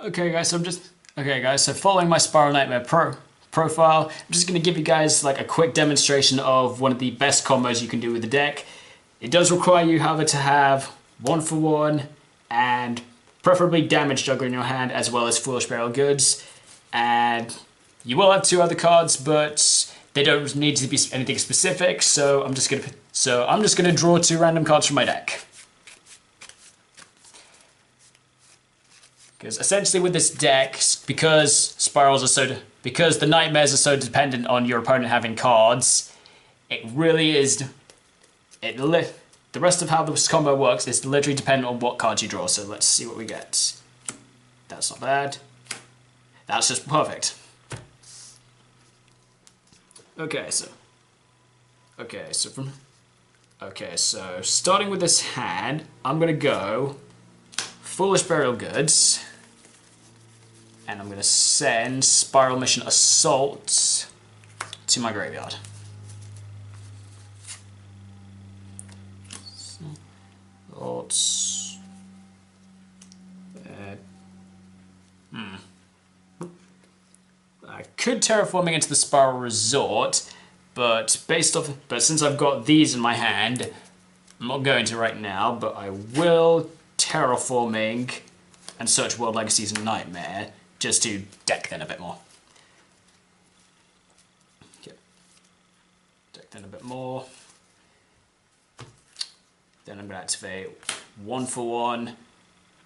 Okay guys, so following my Spyral Knightmare profile, I'm just going to give you guys like a quick demonstration of one of the best combos you can do with the deck. It does require you, however, to have 1-for-1 and preferably Damage Juggler in your hand, as well as Foolish Burial Goods. And you will have 2 other cards, but they don't need to be anything specific. So I'm just gonna draw 2 random cards from my deck. Because essentially with this deck, because the Nightmares are so dependent on your opponent having cards, it really is. The rest of how this combo works is literally dependent on what cards you draw. So let's see what we get. That's not bad. That's just perfect. So starting with this hand, I'm gonna go Foolish Burial Goods, and I'm gonna send Spiral Mission Assault to my graveyard. I could Terraforming into the Spiral Resort, but since I've got these in my hand, I'm not going to right now, but I will Terraforming and search World Legacies and Knightmare just to deck thin a bit more. Okay. Deck thin a bit more. Then I'm going to activate 1-for-1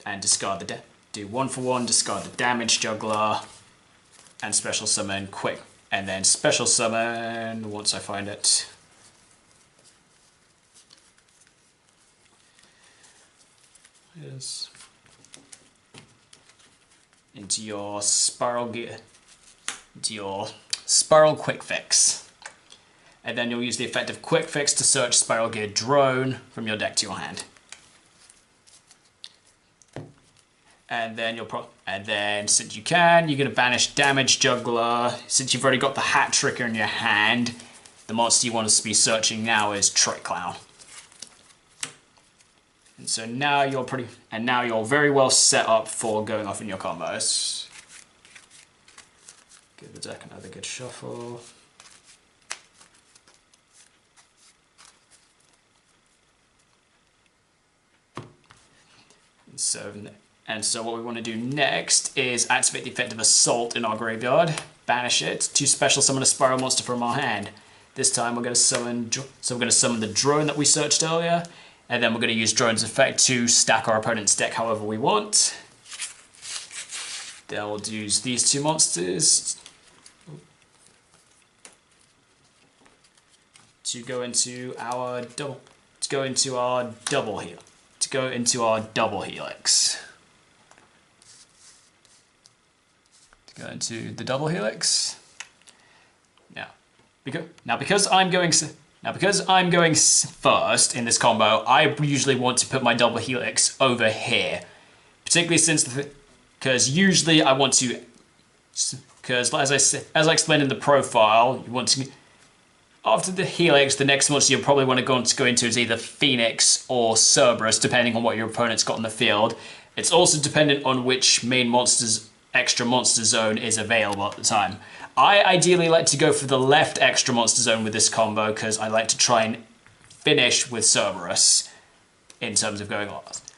and discard the do 1-for-1, discard the Damage Juggler, and special summon quick, and then special summon once I find it. Yes. Into your Spiral Quick Fix. And then you'll use the effect of Quick Fix to search Spiral Gear Drone from your deck to your hand. And then since you can, you're going to banish Damage Juggler. Since you've already got the Hat Tricker in your hand, the monster you want us to be searching now is Trick Clown. And so now you're very well set up for going off in your combos. Give the deck another good shuffle. And so what we want to do next is activate the effect of Assault in our graveyard, banish it to special summon a Spiral monster from our hand. This time we're going to summon the drone that we searched earlier, and then we're going to use Drone's effect to stack our opponent's deck however we want. Then we'll use these 2 monsters to go into our double helix. Go into the double helix. Because I'm going first in this combo, I usually want to put my double helix over here, particularly because usually I want to, because as I explained in the profile, you want to, after the helix, the next monster you'll probably want to go into is either Phoenix or Cerberus, depending on what your opponent's got in the field. It's also dependent on which main extra monster zone is available at the time. I ideally like to go for the left extra monster zone with this combo because I like to try and finish with Cerberus in terms of going last.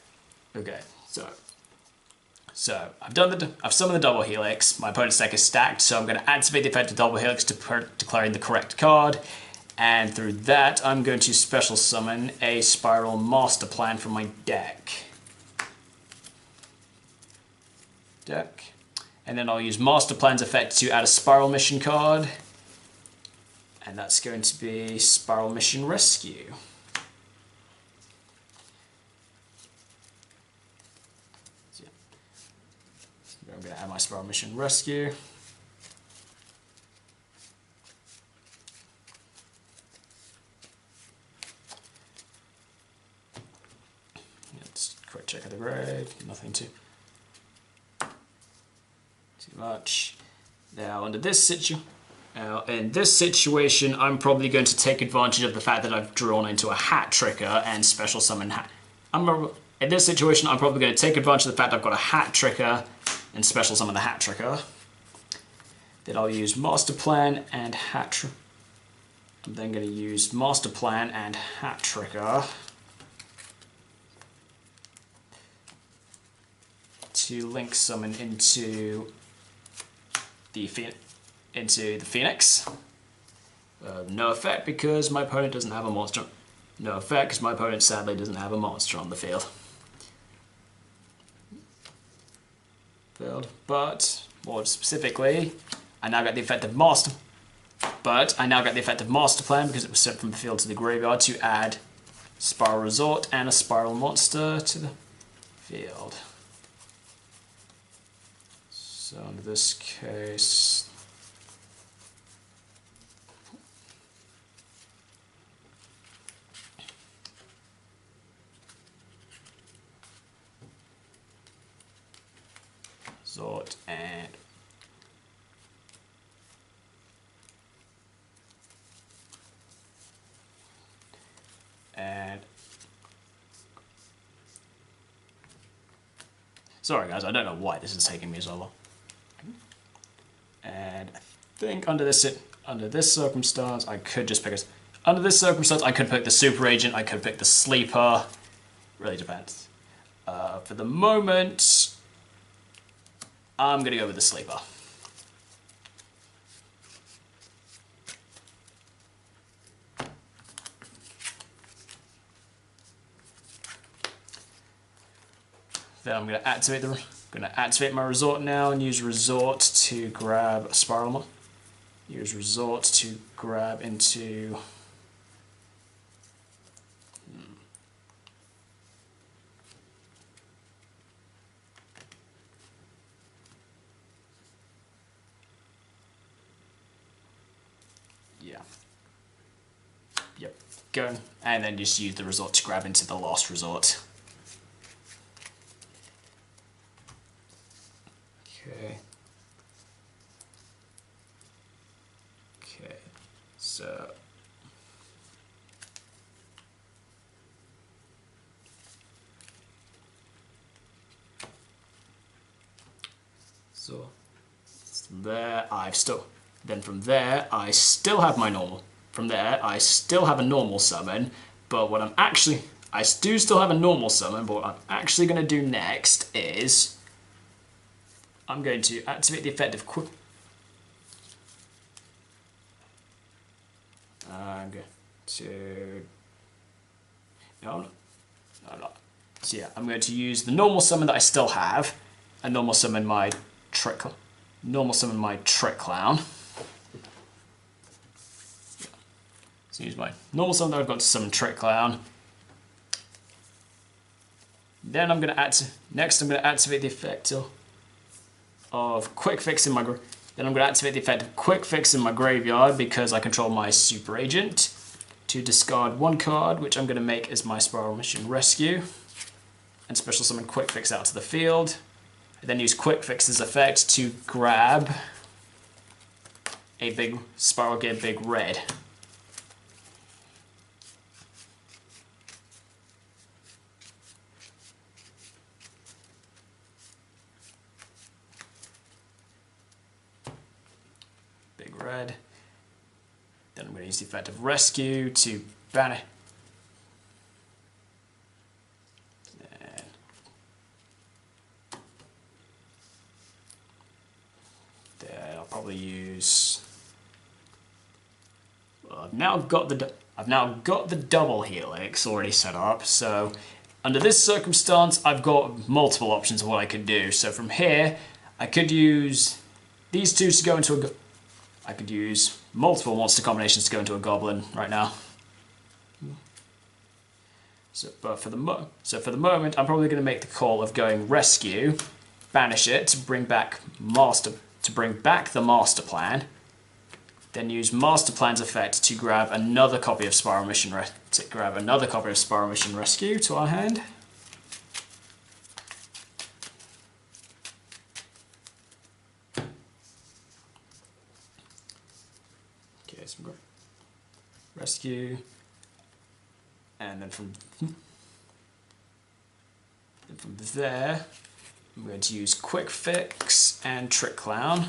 Okay, so I've summoned the double helix. My opponent's deck is stacked, so I'm going to activate the effect of double helix to declaring the correct card, and through that I'm going to special summon a Spyral Master Plan from my deck. And then I'll use Master Plan's effect to add a Spiral Mission card. And that's going to be Spiral Mission Rescue. So I'm going to add my Spiral Mission Rescue. Let's quick check of the grave, nothing too much. Now in this situation, I'm probably going to take advantage of the fact that I've drawn into a Hat Tricker and special summon Hat. In this situation, I'm probably going to take advantage of the fact I've got a Hat Tricker and special summon the Hat Tricker. Then I'll use Master Plan and Hat Tricker. I'm then going to use Master Plan and Hat Tricker to link summon into the Phoenix. No effect because my opponent doesn't have a monster. No effect because my opponent sadly doesn't have a monster on the field. But more specifically, I now get the effective Master. But I now get the effective Master Plan because it was sent from the field to the graveyard to add Spyral Resort and a Spyral monster to the field. So in this case, Resort and sorry guys, I don't know why this is taking me so long. And I think under this circumstance, I could just pick a. Under this circumstance, I could pick the Super Agent. I could pick the Sleeper. Really depends. For the moment, I'm gonna go with the Sleeper. Then I'm gonna activate my Resort now and use Resort to grab a Spyral. Use Resort to grab into. Yeah. Yep. Go and then just use the Resort to grab into the Last Resort. Okay. So there from there I still have my normal. From there I still have a normal summon, but what I do still have a normal summon, but what I'm actually going to do next is I'm going to activate the effective quick. I'm going to. No, I'm not. So yeah, I'm going to use the normal summon that I still have, and normal summon my Trick Clown. So use my normal summon that I've got to summon Trick Clown. Then I'm going to activate the effect of Quick Fix in my. Then I'm going to activate the effect of Quick Fix in my graveyard because I control my Super Agent to discard one card, which I'm going to make as my Spyral Mission Rescue, and special summon Quick Fix out to the field. I then use Quick Fix's effect to grab a big Spyral Gear Big Red. Red. Then I'm going to use the effect of Rescue to banish. Then I'll probably use. Well, I've now got the double helix already set up. So under this circumstance, I've got multiple options of what I could do. So from here, I could use these two to go into a. I could use multiple monster combinations to go into a Goblin right now. So for the moment, I'm probably going to make the call of going Rescue, banish it to bring back the Master Plan, then use Master Plan's effect to grab another copy of Spyral Mission Rescue to our hand. Rescue, and then from there, I'm going to use Quick Fix and Trick Clown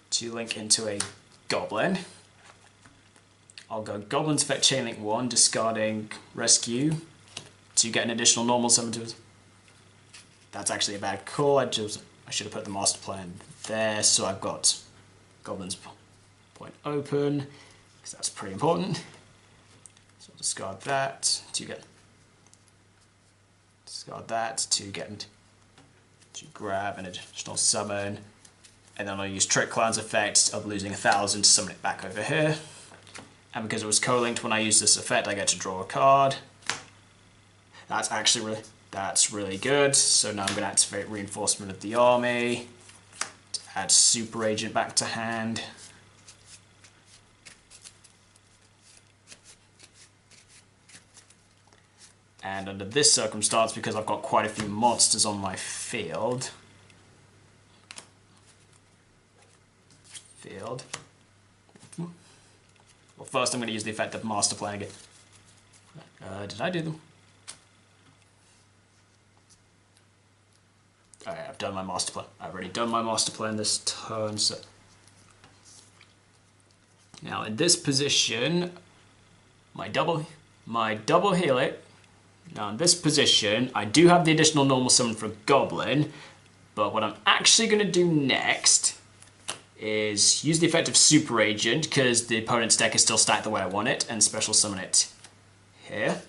to link into a Goblin. I'll go Goblin's Effect Chainlink 1, discarding Rescue to get an additional normal summon to it. That's actually a bad call. I should have put the master plan there, so I've got Goblin's Point open, because that's pretty important. So I'll discard that to get to grab an additional summon, and then I'll use Trick Clown's effect of losing 1,000 to summon it back over here. And because it was co-linked when I used this effect, I get to draw a card. That's actually really good. So now I'm going to activate Reinforcement of the Army to add Super Agent back to hand. And under this circumstance, because I've got quite a few monsters on my field, well, first I'm going to use the effect of Master Plan again. Did I do them? Alright, I've done my Master Plan. I've already done my Master Plan this turn, so... Now in this position, my double Helix. Now in this position, I do have the additional normal summon for Goblin, but what I'm actually going to do next is use the effect of Super Agent, because the opponent's deck is still stacked the way I want it, and special summon it here.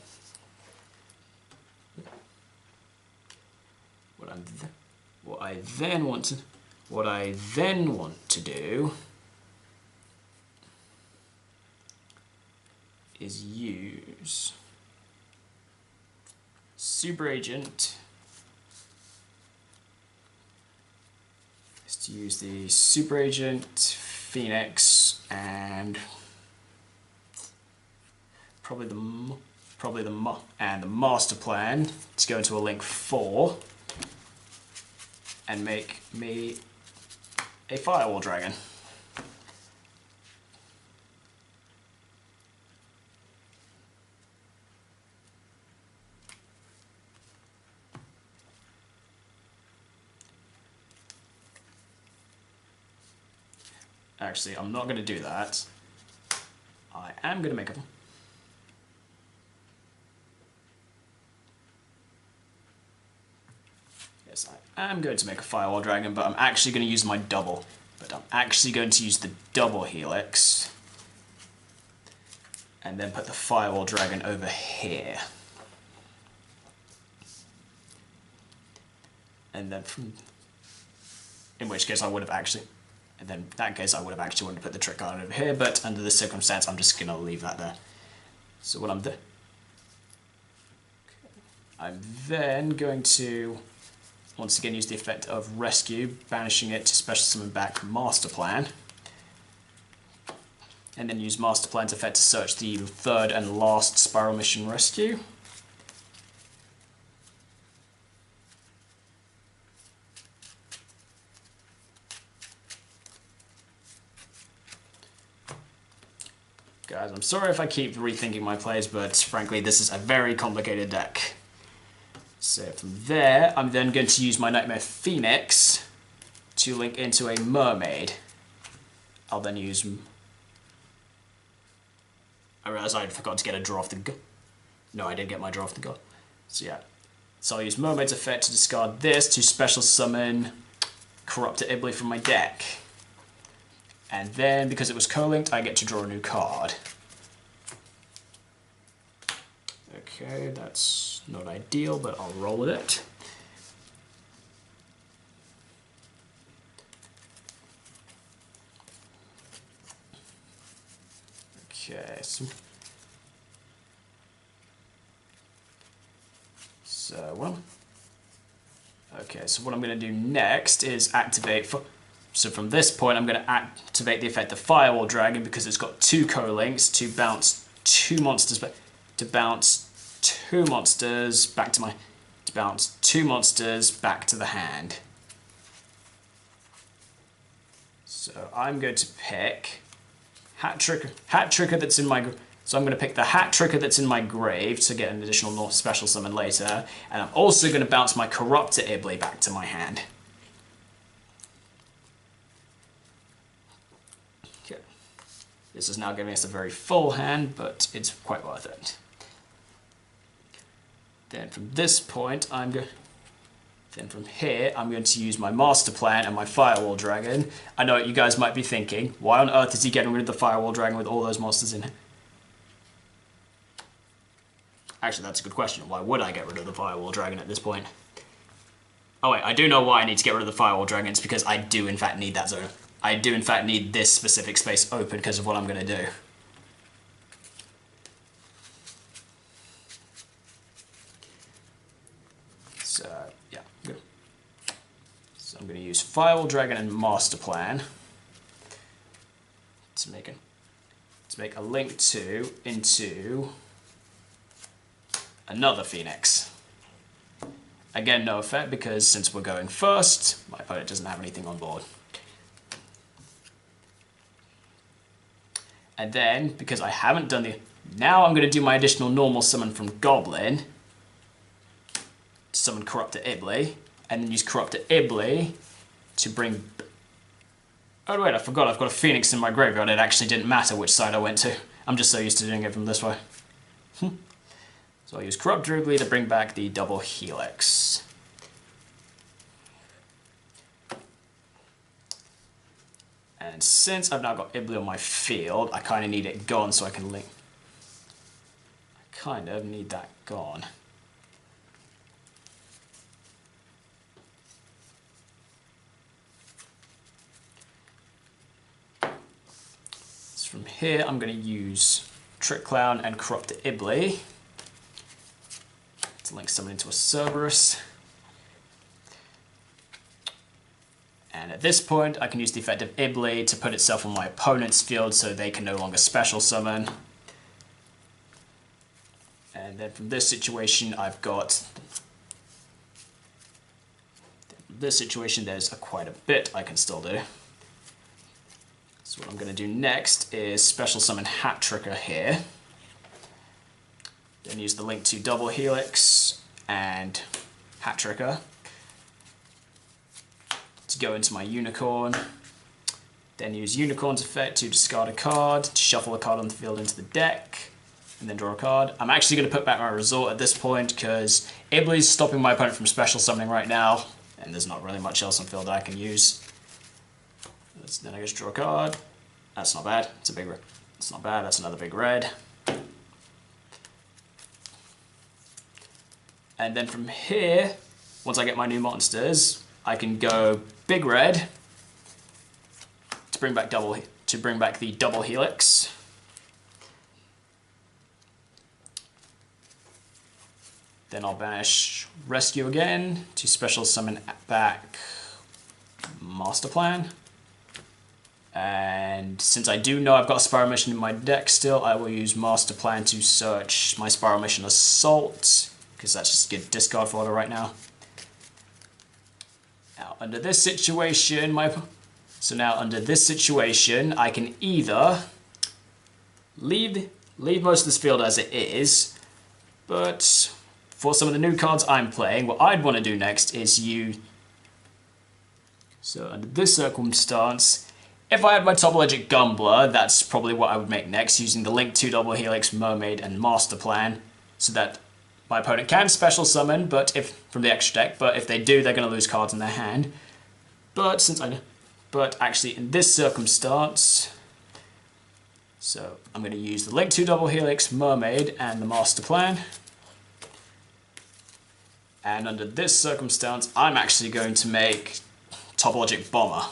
What I then want to do is use Super Agent. To use the Super Agent, Phoenix, and probably the Master Plan to go into a link 4 and make me a Firewall Dragon. Actually, I'm not going to do that. I am going to make a... Yes, I am going to make a Firewall Dragon, but I'm actually going to use my double. But I'm actually going to use the double Helix. And then put the Firewall Dragon over here. And then from... In which case I would have actually... And then in that case, I would have actually wanted to put the Trick Card over here, but under this circumstance, I'm just going to leave that there. So what I'm then going to, once again, use the effect of Rescue, banishing it to special summon back Master Plan. And then use Master Plan's effect to search the third and last Spyral Mission Rescue. Guys, I'm sorry if I keep rethinking my plays, but frankly, this is a very complicated deck. So from there, I'm then going to use my Knightmare Phoenix to link into a Mermaid. I'll then use... I realised I forgot to get a draw off the go. No, I did get my draw off the go. So yeah. So I'll use Mermaid's effect to discard this to special summon Corrupted Iblis from my deck. And then, because it was co-linked, I get to draw a new card. Okay, that's not ideal, but I'll roll with it. Okay, so what I'm going to do next is activate... So from this point, I'm going to activate the effect of Firewall Dragon because it's got 2 co-links to bounce 2 monsters back to the hand. So I'm going to pick Hat Tricker that's in my So I'm going to pick the Hat Tricker that's in my grave to get an additional special summon later. And I'm also going to bounce my Corruptor Ibley back to my hand. Okay. This is now giving us a very full hand, but it's quite worth it. Then from this point, Then from here, I'm going to use my Master Plan and my Firewall Dragon. I know what you guys might be thinking. Why on earth is he getting rid of the Firewall Dragon with all those monsters in it? Actually, that's a good question. Why would I get rid of the Firewall Dragon at this point? Oh wait, I do know why I need to get rid of the Firewall Dragon. It's because I do in fact need that zone. I do in fact need this specific space open because of what I'm going to do. So, yeah. Good. So I'm going to use Firewall Dragon and Master Plan to make a link to into another Phoenix. Again, no effect because since we're going first, my opponent doesn't have anything on board. And then, because I haven't done now I'm going to do my additional normal summon from Goblin. Summon Corruptor Ibley, and then use Corruptor Ibley to bring... Oh wait, I forgot, I've got a Phoenix in my graveyard. It actually didn't matter which side I went to. I'm just so used to doing it from this way. So I'll use Corruptor Ibley to bring back the double Helix. And since I've now got Ibley on my field, I kind of need it gone so I can link... I kind of need that gone. So from here, I'm going to use Trick Clown and Corruptor Ibley to link someone into a Cerberus. And at this point, I can use the effect of Ibley to put itself on my opponent's field so they can no longer special summon. And then from this situation, I've got... From this situation, there's quite a bit I can still do. So what I'm going to do next is special summon Hat Tricker here. Then use the link to double Helix and Hat Tricker to go into my Unicorn. Then use Unicorn's effect to discard a card, to shuffle a card on the field into the deck, and then draw a card. I'm actually going to put back my Resort at this point because Ibley's stopping my opponent from special summoning right now, and there's not really much else on field that I can use. Then I just draw a card. That's not bad. It's a big red. It's not bad. That's another big red. And then from here, once I get my new monsters, I can go big red to bring back the double Helix. Then I'll banish Rescue again to special summon back Master Plan. And since I do know I've got a Spyral Mission in my deck still, I will use Master Plan to search my Spyral Mission Assault, because that's just a good discard fodder right now. Now, under this situation, I can either leave most of this field as it is, but for some of the new cards I'm playing, what I'd want to do next is so under this circumstance, if I had my topologic Gumbler, that's probably what I would make next, using the Link 2 Double Helix, Mermaid, and Master Plan, so that my opponent can special summon, from the extra deck, but if they do, they're going to lose cards in their hand. But actually in this circumstance, so I'm going to use the Link 2 Double Helix, Mermaid, and the Master Plan. And under this circumstance, I'm actually going to make Topologic Bomber.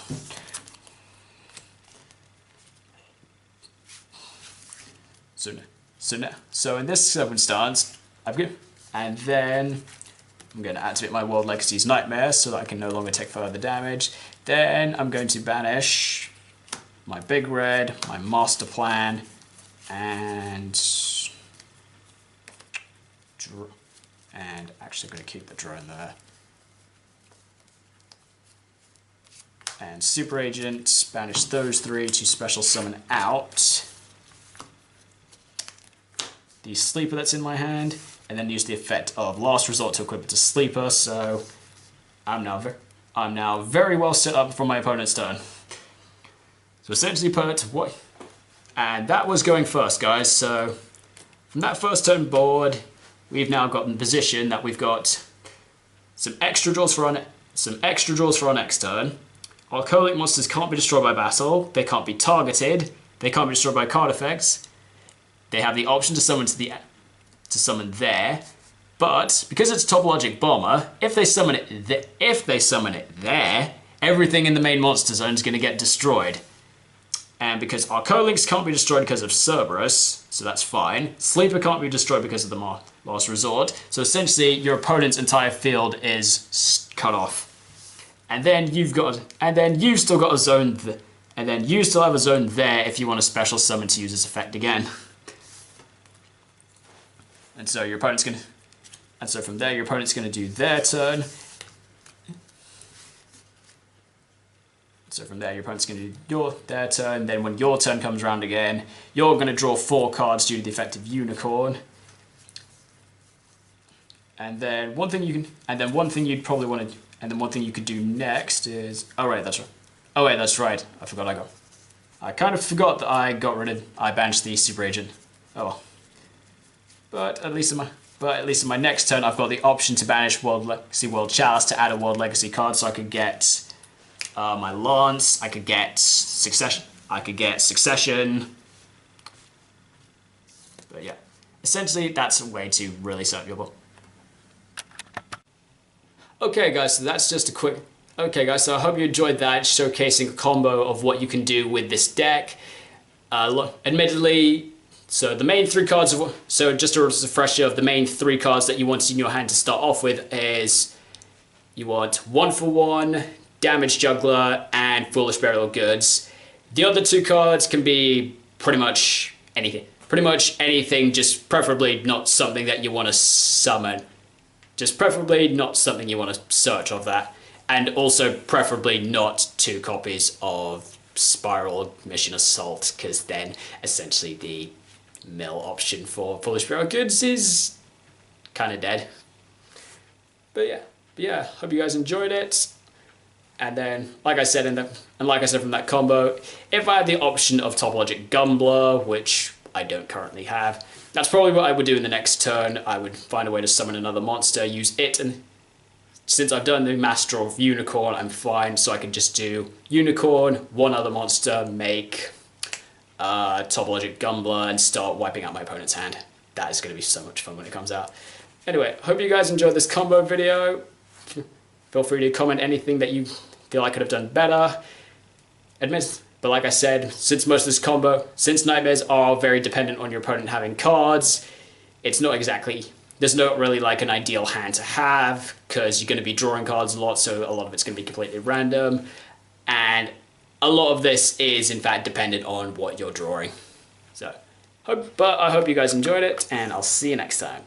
So in this circumstance, and then I'm going to activate my World Legacy's Knightmare so that I can no longer take further damage. Then I'm going to banish my Big Red, my Master Plan, and actually I'm going to keep the drone there. And Super Agent, banish those three to special summon out the Sleeper that's in my hand, and then use the effect of Last Resort to equip it to Sleeper, so I'm now very well set up for my opponent's turn. So essentially put what... And that was going first, guys, so from that first turn board, we've now got in the position that we've got some extra draws for our next turn. Our Alcoholic monsters can't be destroyed by battle, they can't be targeted, they can't be destroyed by card effects. They have the option to summon there, but because it's Topologic Bomber, if they summon it there, everything in the main monster zone is going to get destroyed. And because our Colinks can't be destroyed because of Cerberus, so that's fine. Sleeper can't be destroyed because of the Last Resort. So essentially, your opponent's entire field is cut off. And then you've still got a zone, and then you still have a zone there if you want a special summon to use this effect again. And so your opponent's gonna, and so from there your opponent's gonna do their turn. So from there, your opponent's going to do their turn. Then when your turn comes around again, you're going to draw 4 cards due to the effect of Unicorn. And then one thing you'd probably want to, and then one thing you could do next is, oh right, that's right. Oh wait, that's right. I kind of forgot that I banished the Super Agent. Oh well. But at least in my next turn, I've got the option to banish World Chalice to add a World Legacy card, so I could get my Lance, I could get Succession. But yeah, essentially that's a way to really set up your board. Okay guys, so that's just a quick... Okay guys, so I hope you enjoyed that, showcasing a combo of what you can do with this deck. Admittedly, so the main 3 cards, so just a refresher of the main 3 cards that you want in your hand to start off with is, you want 1-for-1, Damage Juggler, and Foolish Burial of Goods. The other 2 cards can be pretty much anything. Just preferably not something that you want to summon. Just preferably not something you want to search of that. And also preferably not 2 copies of Spyral Mission Assault, because then essentially the mill option for Foolish Burial of Goods is kind of dead. But yeah, hope you guys enjoyed it. And then, like I said from that combo, if I had the option of Topologic Gumbler, which I don't currently have, that's probably what I would do in the next turn. I would find a way to summon another monster, use it, and since I've done the Master of Unicorn, I'm fine, so I can just do Unicorn, one other monster, make Topologic Gumbler, and start wiping out my opponent's hand. That is going to be so much fun when it comes out. Anyway, hope you guys enjoyed this combo video. Feel free to comment anything that you feel I could have done better. But like I said, since Nightmares are very dependent on your opponent having cards, there's not really like an ideal hand to have, because you're going to be drawing cards a lot, so a lot of it's going to be completely random. And a lot of this is in fact dependent on what you're drawing. So, I hope you guys enjoyed it, and I'll see you next time.